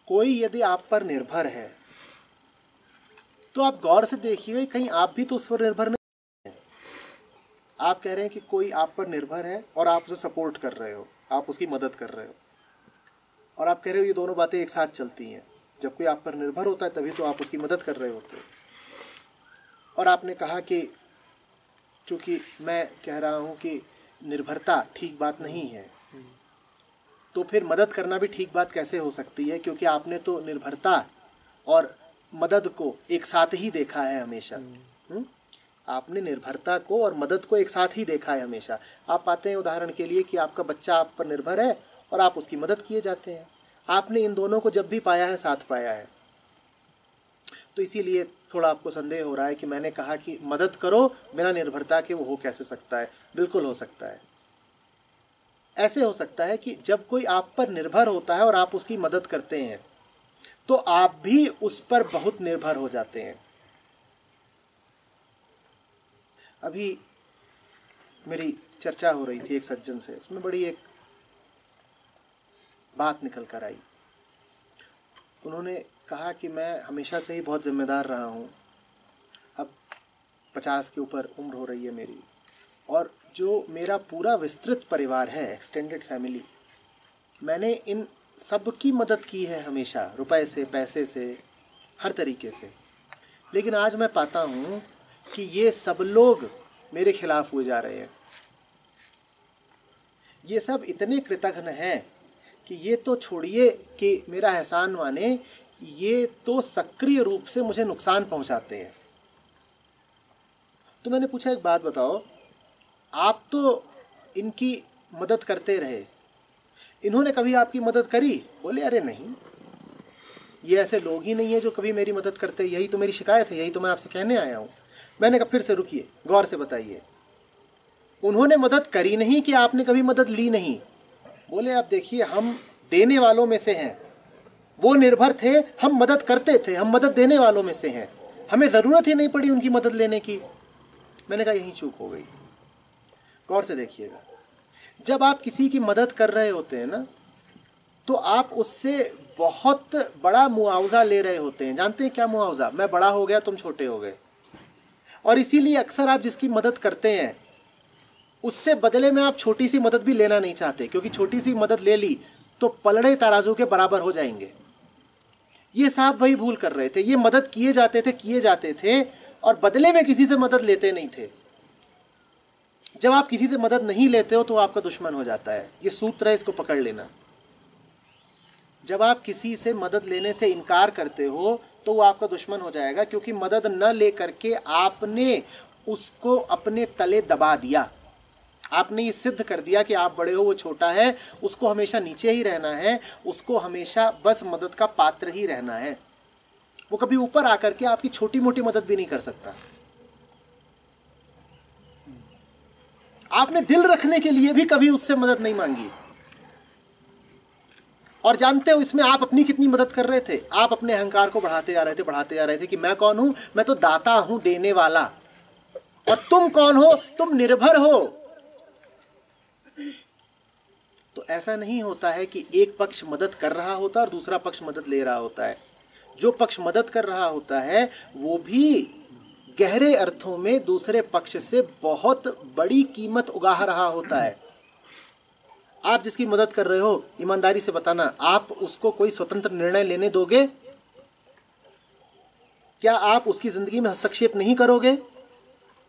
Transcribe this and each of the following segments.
कोई यदि आप पर निर्भर है तो आप गौर से देखिए, कहीं आप भी तो उस पर निर्भर नहीं हैं। आप कह रहे हैं कि कोई आप पर निर्भर है और आप उसे सपोर्ट कर रहे हो, आप उसकी मदद कर रहे हो, और आप कह रहे हो ये दोनों बातें एक साथ चलती हैं। जब कोई आप पर निर्भर होता है तभी तो आप उसकी मदद कर रहे होते हो। और आपने कहा कि चूँकि मैं कह रहा हूँ कि निर्भरता ठीक बात नहीं है, तो फिर मदद करना भी ठीक बात कैसे हो सकती है, क्योंकि आपने तो निर्भरता और मदद को एक साथ ही देखा है हमेशा। आपने निर्भरता को और मदद को एक साथ ही देखा है हमेशा। आप पाते हैं उदाहरण के लिए कि आपका बच्चा आप पर निर्भर है और आप उसकी मदद किए जाते हैं। आपने इन दोनों को जब भी पाया है साथ पाया है। तो इसीलिए थोड़ा आपको संदेह हो रहा है कि मैंने कहा कि मदद करो बिना निर्भरता के, वो हो कैसे सकता है। बिल्कुल हो सकता है। ऐसे हो सकता है कि जब कोई आप पर निर्भर होता है और आप उसकी मदद करते हैं तो आप भी उस पर बहुत निर्भर हो जाते हैं। अभी मेरी चर्चा हो रही थी एक सज्जन से, उसमें बड़ी एक बात निकल कर आई। उन्होंने कहा कि मैं हमेशा से ही बहुत जिम्मेदार रहा हूँ, अब 50 के ऊपर उम्र हो रही है मेरी, और जो मेरा पूरा विस्तृत परिवार है, एक्सटेंडेड फैमिली, मैंने इन सब की मदद की है हमेशा, रुपए से, पैसे से, हर तरीके से। लेकिन आज मैं पाता हूँ कि ये सब लोग मेरे खिलाफ हुए जा रहे हैं। ये सब इतने कृतघ्न हैं कि ये तो छोड़िए कि मेरा एहसान माने, ये तो सक्रिय रूप से मुझे नुकसान पहुंचाते हैं। तो मैंने पूछा, एक बात बताओ, आप तो इनकी मदद करते रहे, इन्होंने कभी आपकी मदद करी? बोले अरे नहीं, ये ऐसे लोग ही नहीं है जो कभी मेरी मदद करते। यही तो मेरी शिकायत है, यही तो मैं आपसे कहने आया हूँ। मैंने कहा फिर से रुकिए, गौर से बताइए, उन्होंने मदद करी नहीं कि आपने कभी मदद ली नहीं? बोले आप देखिए, हम देने वालों में से हैं, वो निर्भर थे, हम मदद करते थे, हम मदद देने वालों में से हैं, हमें ज़रूरत ही नहीं पड़ी उनकी मदद लेने की। मैंने कहा यही चूक हो गई। गौर से देखिएगा, जब आप किसी की मदद कर रहे होते हैं ना, तो आप उससे बहुत बड़ा मुआवजा ले रहे होते हैं। जानते हैं क्या मुआवजा? मैं बड़ा हो गया, तुम छोटे हो गए। और इसीलिए अक्सर आप जिसकी मदद करते हैं उससे बदले में आप छोटी सी मदद भी लेना नहीं चाहते, क्योंकि छोटी सी मदद ले ली तो पलड़े तराजू के बराबर हो जाएंगे। ये साहब वही भूल कर रहे थे। ये मदद किए जाते थे और बदले में किसी से मदद लेते नहीं थे। जब आप किसी से मदद नहीं लेते हो तो आपका दुश्मन हो जाता है। ये सूत्र है, इसको पकड़ लेना। जब आप किसी से मदद लेने से इनकार करते हो तो वो आपका दुश्मन हो जाएगा, क्योंकि मदद न ले करके आपने उसको अपने तले दबा दिया। आपने ये सिद्ध कर दिया कि आप बड़े हो, वो छोटा है, उसको हमेशा नीचे ही रहना है, उसको हमेशा बस मदद का पात्र ही रहना है। वो कभी ऊपर आकर के आपकी छोटी मोटी मदद भी नहीं कर सकता। आपने दिल रखने के लिए भी कभी उससे मदद नहीं मांगी। और जानते हो इसमें आप अपनी कितनी मदद कर रहे थे? आप अपने अहंकार को बढ़ाते जा रहे थे कि मैं कौन हूं? मैं तो दाता हूं, देने वाला। और तुम कौन हो? तुम निर्भर हो। तो ऐसा नहीं होता है कि एक पक्ष मदद कर रहा होता है और दूसरा पक्ष मदद ले रहा होता है। जो पक्ष मदद कर रहा होता है वो भी गहरे अर्थों में दूसरे पक्ष से बहुत बड़ी कीमत उगा रहा होता है। आप जिसकी मदद कर रहे हो, ईमानदारी से बताना, आप उसको कोई स्वतंत्र निर्णय लेने दोगे? क्या आप उसकी जिंदगी में हस्तक्षेप नहीं करोगे?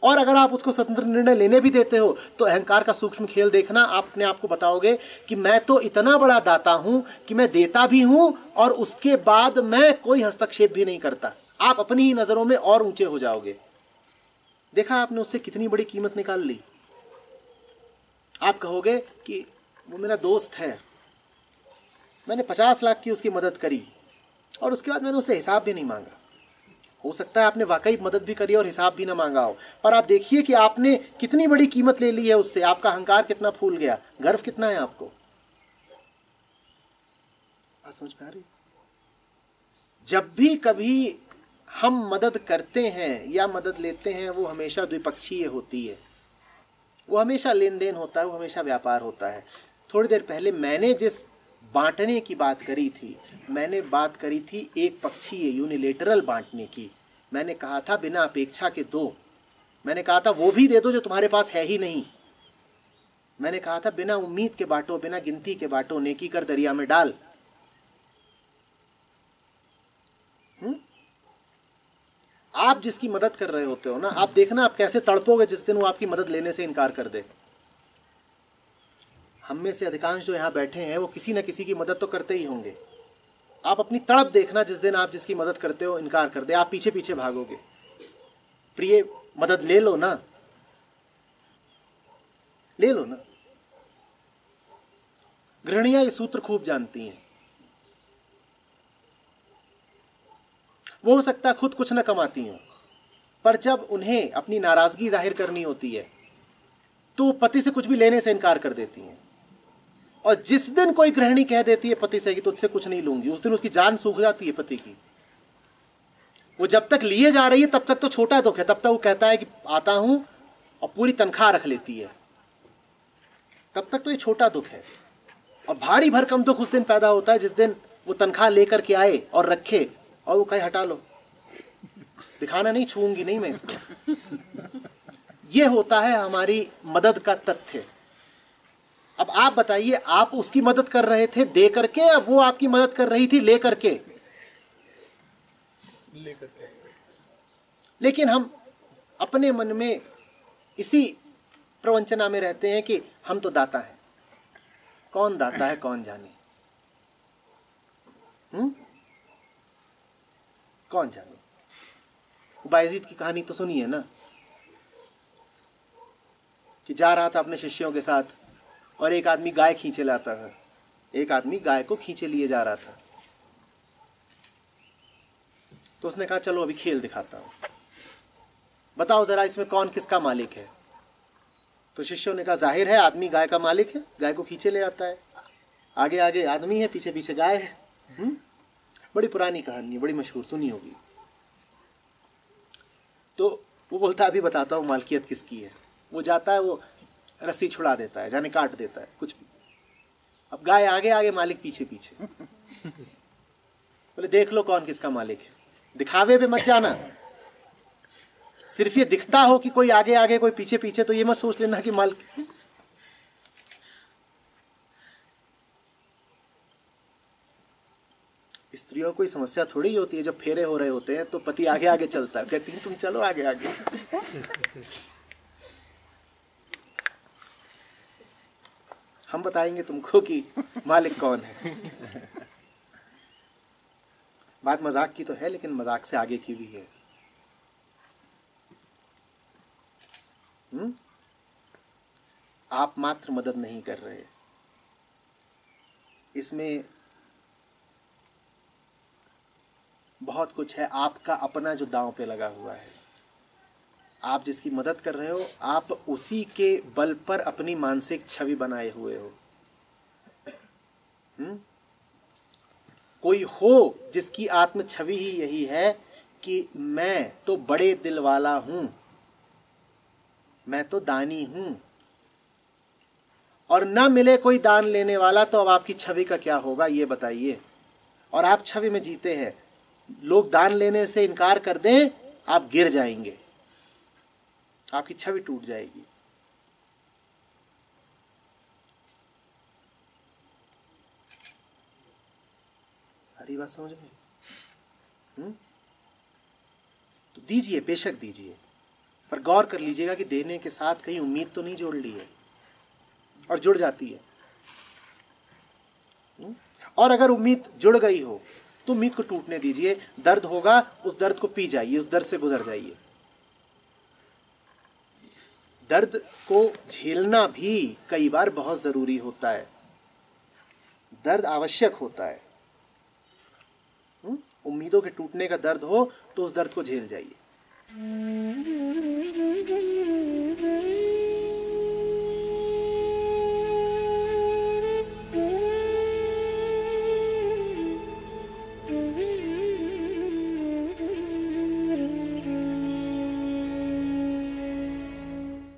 और अगर आप उसको स्वतंत्र निर्णय लेने भी देते हो तो अहंकार का सूक्ष्म खेल देखना। आप अपने आप को बताओगे कि मैं तो इतना बड़ा दाता हूं कि मैं देता भी हूं और उसके बाद मैं कोई हस्तक्षेप भी नहीं करता। आप अपनी ही नजरों में और ऊंचे हो जाओगे। देखा आपने उससे कितनी बड़ी कीमत निकाल ली। आप कहोगे कि वो मेरा दोस्त है, मैंने 50 लाख की उसकी मदद करी और उसके बाद मैंने उससे हिसाब भी नहीं मांगा। हो सकता है आपने वाकई मदद भी करी और हिसाब भी ना मांगा हो, पर आप देखिए कि आपने कितनी बड़ी कीमत ले ली है उससे। आपका अहंकार कितना फूल गया, गर्व कितना है आपको। बात समझ में आ रही? जब भी कभी हम मदद करते हैं या मदद लेते हैं, वो हमेशा द्विपक्षीय होती है। वो हमेशा लेन देन होता है, वो हमेशा व्यापार होता है। थोड़ी देर पहले मैंने जिस बांटने की बात करी थी, मैंने बात करी थी एक पक्षीय यूनिलेटरल बांटने की। मैंने कहा था बिना अपेक्षा के दो। मैंने कहा था वो भी दे दो जो तुम्हारे पास है ही नहीं। मैंने कहा था बिना उम्मीद के बांटो, बिना गिनती के बांटो, नेकी कर दरिया में डाल। आप जिसकी मदद कर रहे होते हो ना, आप देखना आप कैसे तड़पोगे जिस दिन वो आपकी मदद लेने से इनकार कर दे। हम में से अधिकांश जो यहां बैठे हैं वो किसी न किसी की मदद तो करते ही होंगे। आप अपनी तड़प देखना जिस दिन आप जिसकी मदद करते हो इनकार कर दे, आप पीछे पीछे भागोगे। प्रिय मदद ले लो ना, ले लो ना। गृहणियां ये सूत्र खूब जानती हैं। वो हो सकता है खुद कुछ न कमाती हो, पर जब उन्हें अपनी नाराजगी जाहिर करनी होती है तो पति से कुछ भी लेने से इनकार कर देती हैं। और जिस दिन कोई गृहिणी कह देती है पति से कि तुझसे कुछ नहीं लूंगी, उस दिन उसकी जान सूख जाती है पति की। वो जब तक लिए जा रही है तब तक तो छोटा दुख है, तब तक वो कहता है कि आता हूं, और पूरी तनख्वाह रख लेती है, तब तक तो ये छोटा दुख है। और भारी भरकम दुख उस दिन पैदा होता है जिस दिन वो तनख्वाह लेकर के आए और रखे और वो कहे हटा लो, दिखाना नहीं, छूंगी नहीं मैं इसको। ये होता है हमारी मदद का तथ्य। अब आप बताइए, आप उसकी मदद कर रहे थे दे करके या वो आपकी मदद कर रही थी ले करके? लेकिन हम अपने मन में इसी प्रवंचना में रहते हैं कि हम तो दाता हैं। कौन दाता है कौन जाने, कौन जाने। बायजीद की कहानी तो सुनी है ना, कि जा रहा था अपने शिष्यों के साथ और एक आदमी गाय खींचे लाता था। एक आदमी गाय को खींचे लिए जा रहा था, तो उसने कहा चलो अभी खेल दिखाता हूं, बताओ जरा इसमें कौन किसका मालिक है। तो शिष्यों ने कहा जाहिर है आदमी गाय का मालिक है, गाय को खींचे ले आता है, आगे आगे आदमी है, पीछे पीछे गाय है। बड़ी पुरानी कहानी, बड़ी मशहूर, सुनी होगी। तो वो बोलता अभी बताता हूँ मालकियत किसकी है। वो जाता है, वो रस्सी छुड़ा देता है, जाने काट देता है कुछ भी। अब गाय आगे आगे, मालिक पीछे पीछे। बोले देख लो कौन किसका मालिक है, दिखावे पे मत जाना। सिर्फ ये दिखता हो कि कोई आगे आगे कोई पीछे पीछे, तो ये मत सोच लेना कि मालिक। स्त्रियों को कोई समस्या थोड़ी ही होती है, जब फेरे हो रहे होते हैं तो पति आगे आगे चलता है, कहती है तुम चलो आगे आगे। हम बताएंगे तुमको कि मालिक कौन है। बात मजाक की तो है, लेकिन मजाक से आगे की भी है। आप मात्र मदद नहीं कर रहे, इसमें बहुत कुछ है। आपका अपना जो दांव पे लगा हुआ है, आप जिसकी मदद कर रहे हो, आप उसी के बल पर अपनी मानसिक छवि बनाए हुए हो। कोई हो जिसकी आत्म छवि ही यही है कि मैं तो बड़े दिल वाला हूं, मैं तो दानी हूं, और न मिले कोई दान लेने वाला, तो अब आपकी छवि का क्या होगा ये बताइए। और आप छवि में जीते हैं, लोग दान लेने से इनकार कर दें, आप गिर जाएंगे, आपकी छवि टूट जाएगी। हरी बात समझ में? तो दीजिए, बेशक दीजिए, पर गौर कर लीजिएगा कि देने के साथ कहीं उम्मीद तो नहीं जोड़ ली है, और जुड़ जाती है। और अगर उम्मीद जुड़ गई हो तो उम्मीद को टूटने दीजिए। दर्द होगा, उस दर्द को पी जाइए, उस दर्द से गुजर जाइए। दर्द को झेलना भी कई बार बहुत जरूरी होता है, दर्द आवश्यक होता है। उम्मीदों के टूटने का दर्द हो तो उस दर्द को झेल जाइए।